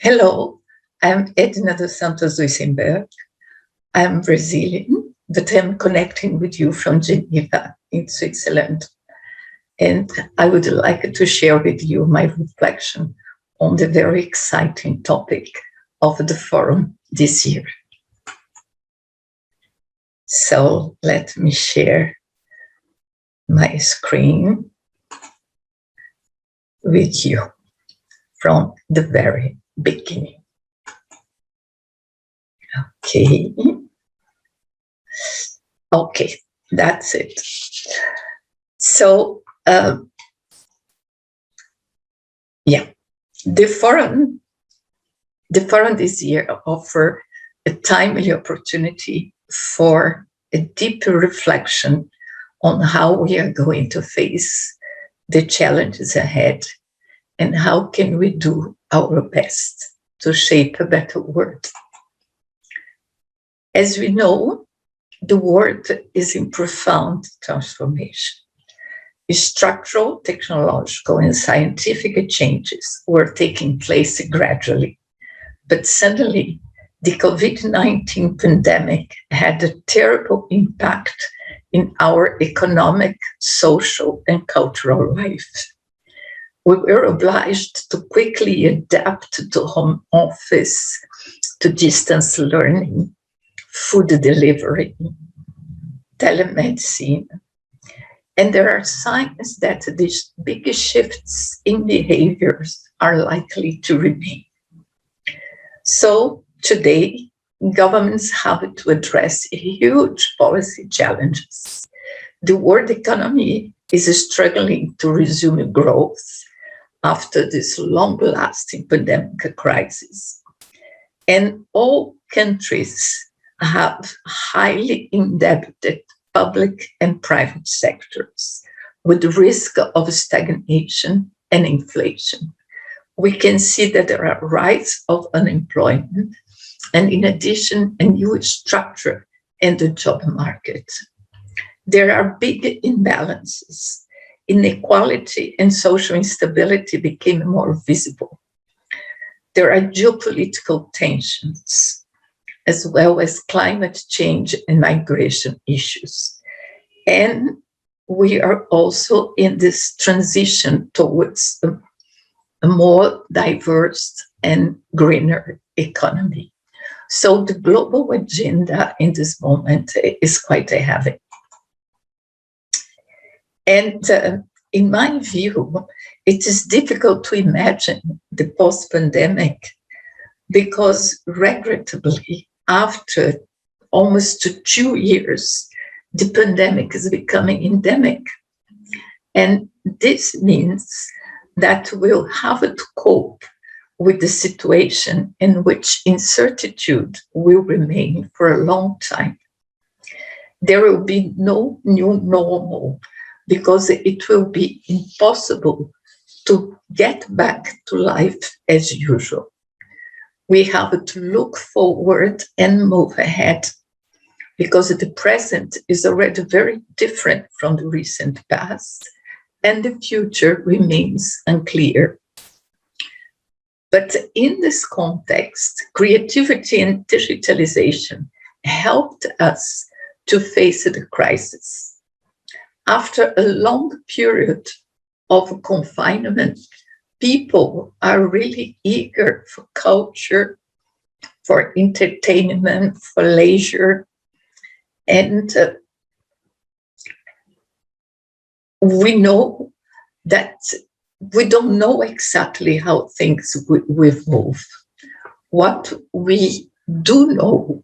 Hello, I'm EDNA dos Santos Duisenberg. I'm Brazilian, but I'm connecting with you from Geneva in Switzerland. And I would like to share with you my reflection on the very exciting topic of the forum this year. So let me share my screen with you from the very beginning. Okay, that's it. So, the forum this year offers a timely opportunity for a deeper reflection on how we are going to face the challenges ahead and how can we do our best to shape a better world. As we know, the world is in profound transformation. Structural, technological, and scientific changes were taking place gradually, but suddenly the COVID-19 pandemic had a terrible impact in our economic, social, and cultural life. We were obliged to quickly adapt to home office, to distance learning, food delivery, telemedicine. And there are signs that these big shifts in behaviors are likely to remain. So today, governments have to address huge policy challenges. The world economy is struggling to resume growth after this long-lasting pandemic crisis. And all countries have highly indebted public and private sectors with the risk of stagnation and inflation. We can see that there are rise of unemployment and in addition, a new structure in the job market. There are big imbalances. Inequality and social instability became more visible. There are geopolitical tensions, as well as climate change and migration issues. And we are also in this transition towards a more diverse and greener economy. So the global agenda in this moment is quite heavy. And in my view, it is difficult to imagine the post-pandemic because regrettably, after almost 2 years, the pandemic is becoming endemic. And this means that we'll have to cope with the situation in which uncertainty will remain for a long time. There will be no new normal because it will be impossible to get back to life as usual. We have to look forward and move ahead because the present is already very different from the recent past and the future remains unclear. But in this context, creativity and digitalization helped us to face the crisis. After a long period of confinement, people are really eager for culture, for entertainment, for leisure. And we know that we don't know exactly how things will move. What we do know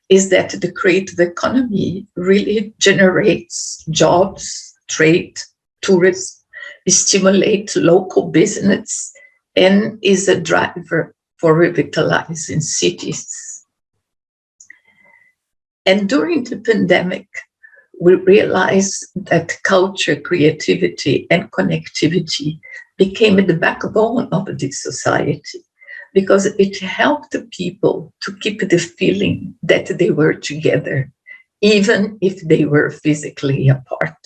is that the creative economy really generates jobs, trade, tourism, stimulates local business, and is a driver for revitalizing cities. And during the pandemic, we realized that culture, creativity, and connectivity became the backbone of this society because it helped the people to keep the feeling that they were together, even if they were physically apart.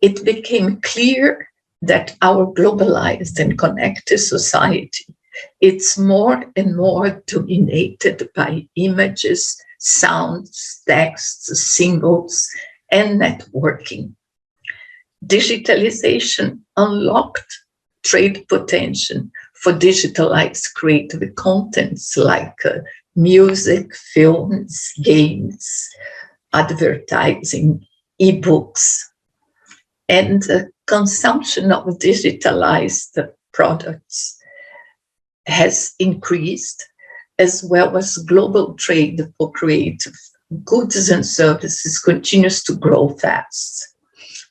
It became clear that our globalized and connected society It's more and more dominated by images, sounds, texts, symbols, and networking. Digitalization unlocked trade potential for digitalized creative contents like music, films, games, advertising, ebooks, and consumption of digitalized products has increased, as well as global trade for creative goods and services continues to grow fast.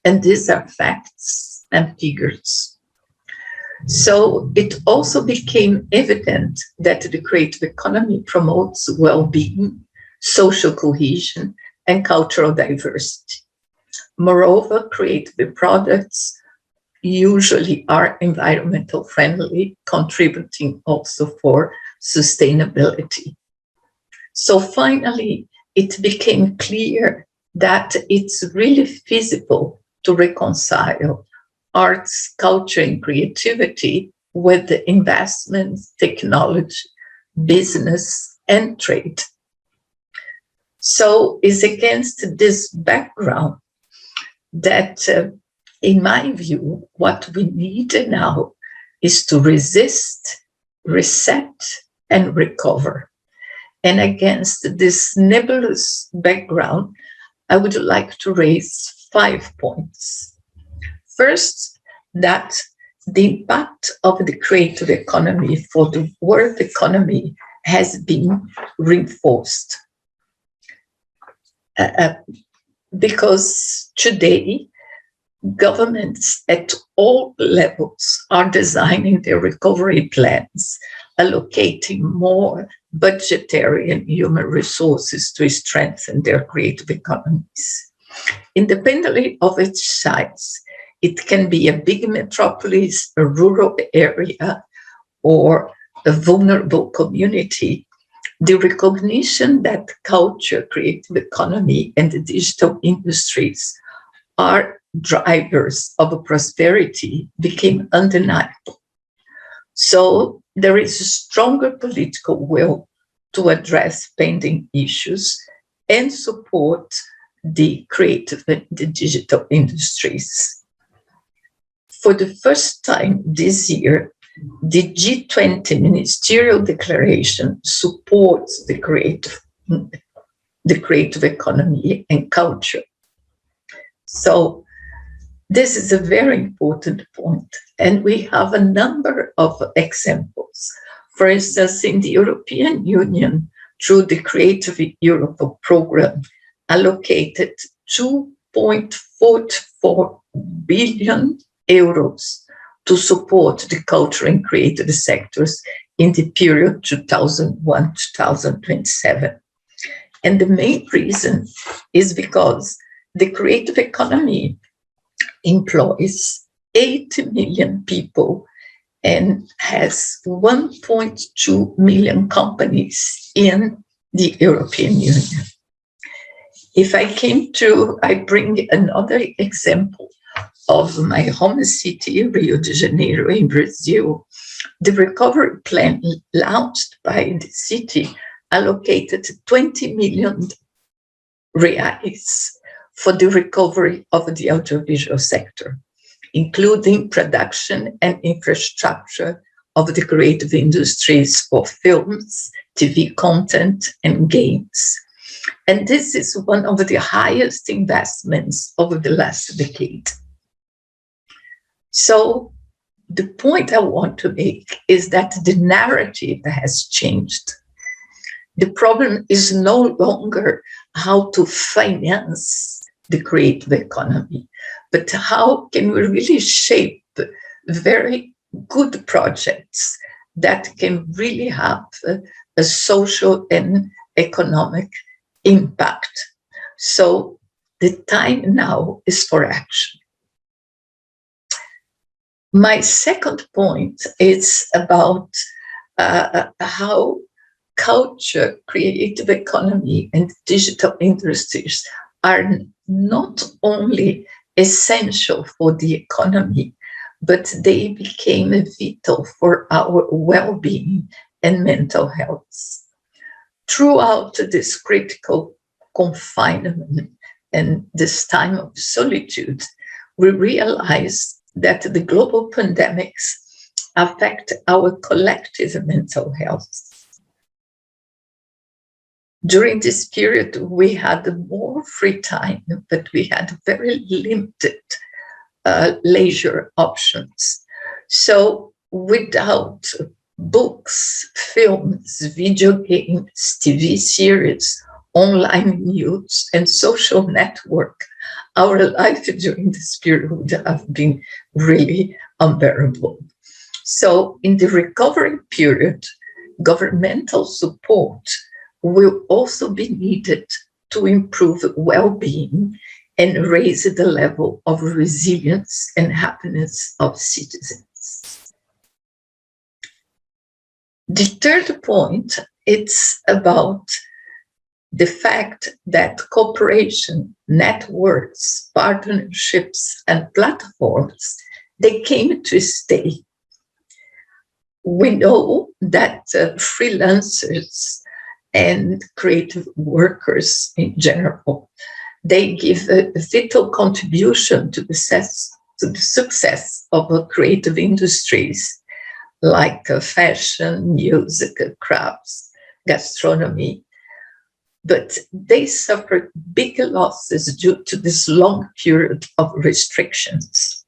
And these are facts and figures. So it also became evident that the creative economy promotes well-being, social cohesion, and cultural diversity. Moreover, creative products usually are environmental friendly, contributing also for sustainability. So finally, it became clear that it's really feasible to reconcile arts, culture, and creativity with the investments, technology, business, and trade. So it's against this background that, in my view, what we need now is to resist, reset, and recover. And against this nebulous background, I would like to raise 5 points. First, that the impact of the creative economy for the world economy has been reinforced. Because today, governments at all levels are designing their recovery plans, allocating more budgetary and human resources to strengthen their creative economies. Independently of its size, it can be a big metropolis, a rural area, or a vulnerable community. The recognition that culture, creative economy, and the digital industries are drivers of prosperity became undeniable. So there is a stronger political will to address pending issues and support the creative and the digital industries. For the first time this year, the G20 Ministerial Declaration supports the creative economy and culture. So this is a very important point, and we have a number of examples. For instance, in the European Union, through the Creative Europe program, allocated 2.44 billion euros to support the culture and creative sectors in the period 2001-2027. And the main reason is because the creative economy employs 80 million people and has 1.2 million companies in the European Union. If I bring another example of my home city, Rio de Janeiro in Brazil. The recovery plan launched by the city allocated 20 million reais for the recovery of the audiovisual sector, including production and infrastructure of the creative industries for films, TV content, and games. And this is one of the highest investments over the last decade. So the point I want to make is that the narrative has changed. The problem is no longer how to finance the creative economy, but how can we really shape very good projects that can really have a social and economic impact. So the time now is for action. My second point is about how culture, creative economy, and digital industries are not only essential for the economy, but they became vital for our well-being and mental health. Throughout this critical confinement and this time of solitude, we realized that the global pandemics affect our collective mental health. During this period, we had more free time, but we had very limited leisure options. So without books, films, video games, TV series, online news, and social network, our life during this period would have been really unbearable. So in the recovery period, governmental support will also be needed to improve well-being and raise the level of resilience and happiness of citizens. The third point, it's about the fact that cooperation, networks, partnerships, and platforms, they came to stay. We know that freelancers and creative workers in general, they give a vital contribution to the success of creative industries like fashion, music, crafts, gastronomy. But they suffered big losses due to this long period of restrictions.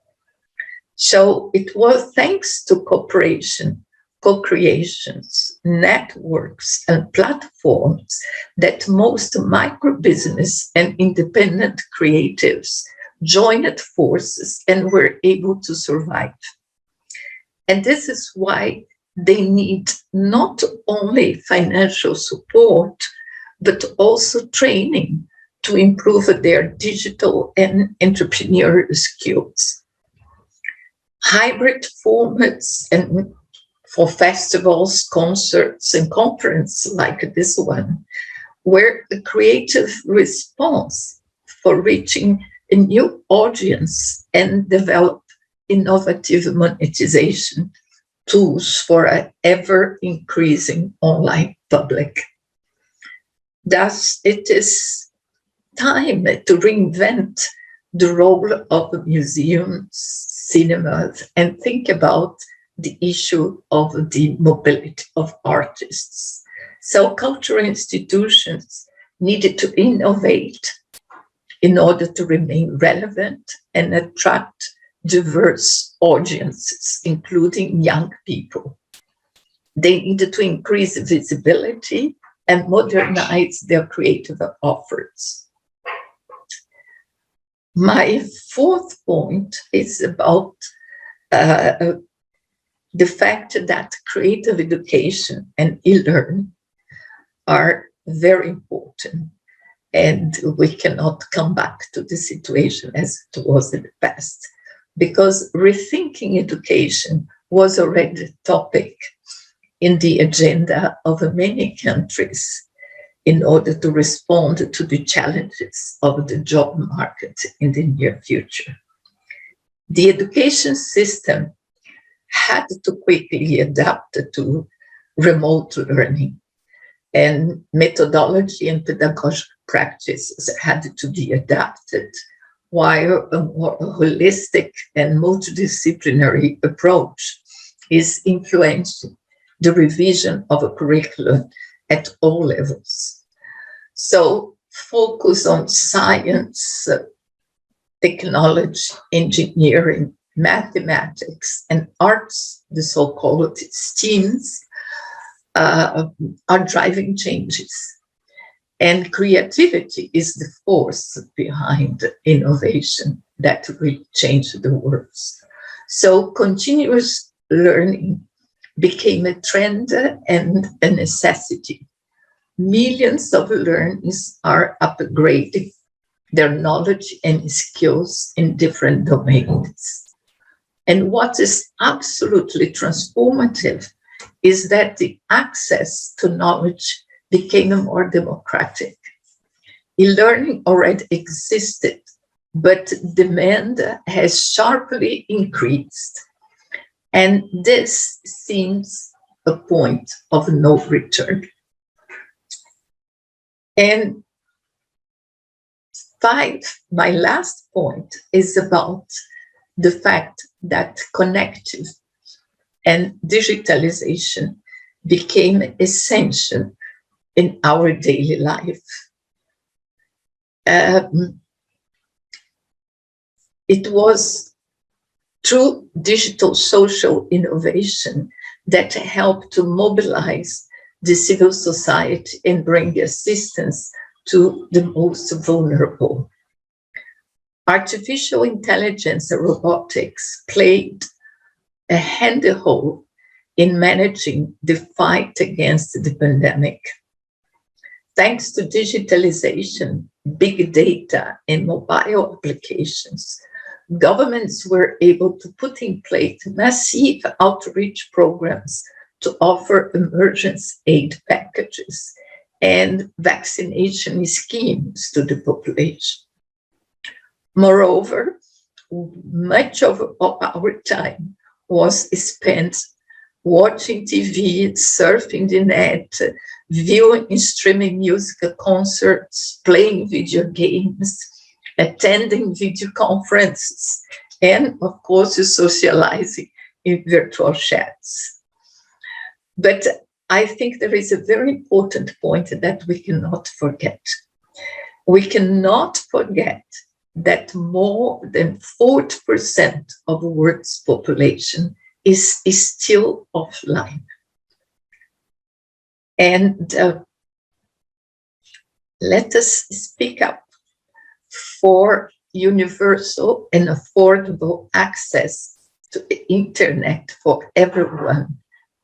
So it was thanks to cooperation, co-creations, networks, and platforms that most micro-business and independent creatives joined forces and were able to survive. And this is why they need not only financial support, but also training to improve their digital and entrepreneurial skills. Hybrid formats and for festivals, concerts, and conferences like this one, were a creative response for reaching a new audience and develop innovative monetization tools for an ever-increasing online public. Thus, it is time to reinvent the role of museums, cinemas, and think about the issue of the mobility of artists. So cultural institutions needed to innovate in order to remain relevant and attract diverse audiences, including young people. They needed to increase visibility and modernize their creative offers. My fourth point is about the fact that creative education and e-learning are very important, and we cannot come back to the situation as it was in the past, because rethinking education was already a topic in the agenda of many countries in order to respond to the challenges of the job market in the near future. The education system had to quickly adapt to remote learning, and methodology and pedagogical practices had to be adapted, while a more holistic and multidisciplinary approach is influencing the revision of a curriculum at all levels. So focus on science, technology, engineering, mathematics, and arts, the so-called STEAMs, are driving changes. And creativity is the force behind innovation that will change the world. So continuous learning became a trend and a necessity. Millions of learners are upgrading their knowledge and skills in different domains. And what is absolutely transformative is that the access to knowledge became more democratic. E-learning already existed but demand has sharply increased, and this seems a point of no return. And my last point is about the fact that connective and digitalization became essential in our daily life. It was through digital social innovation that helped to mobilize the civil society and bring assistance to the most vulnerable. Artificial intelligence and robotics played a handy role in managing the fight against the pandemic. Thanks to digitalization, big data, and mobile applications, governments were able to put in place massive outreach programs to offer emergency aid packages and vaccination schemes to the population. Moreover, much of our time was spent watching TV, surfing the net, viewing and streaming musical concerts, playing video games, attending video conferences, and of course, socializing in virtual chats. But I think there is a very important point that we cannot forget. We cannot forget that more than 40% of the world's population is still offline. And let us speak up for universal and affordable access to the internet for everyone,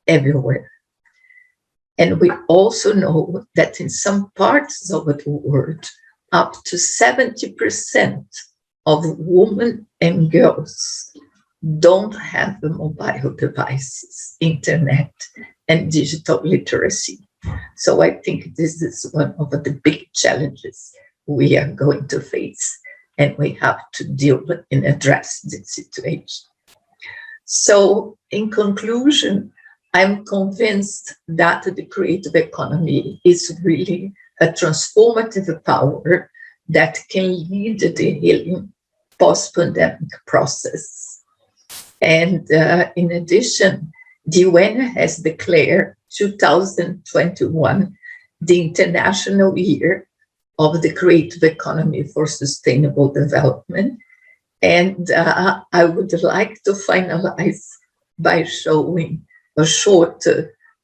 everywhere. And we also know that in some parts of the world, up to 70% of women and girls don't have the mobile devices, internet, and digital literacy. So I think this is one of the big challenges we are going to face, and we have to deal with and address this situation. So in conclusion, I'm convinced that the creative economy is really a transformative power that can lead the healing post-pandemic process. And in addition, the UN has declared 2021 the International Year of the Creative Economy for Sustainable Development. And I would like to finalize by showing a short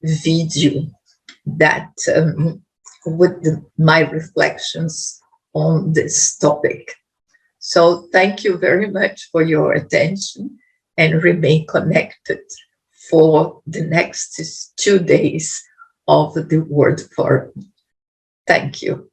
video that with my reflections on this topic. So thank you very much for your attention, and remain connected for the next 2 days of the World Forum. Thank you.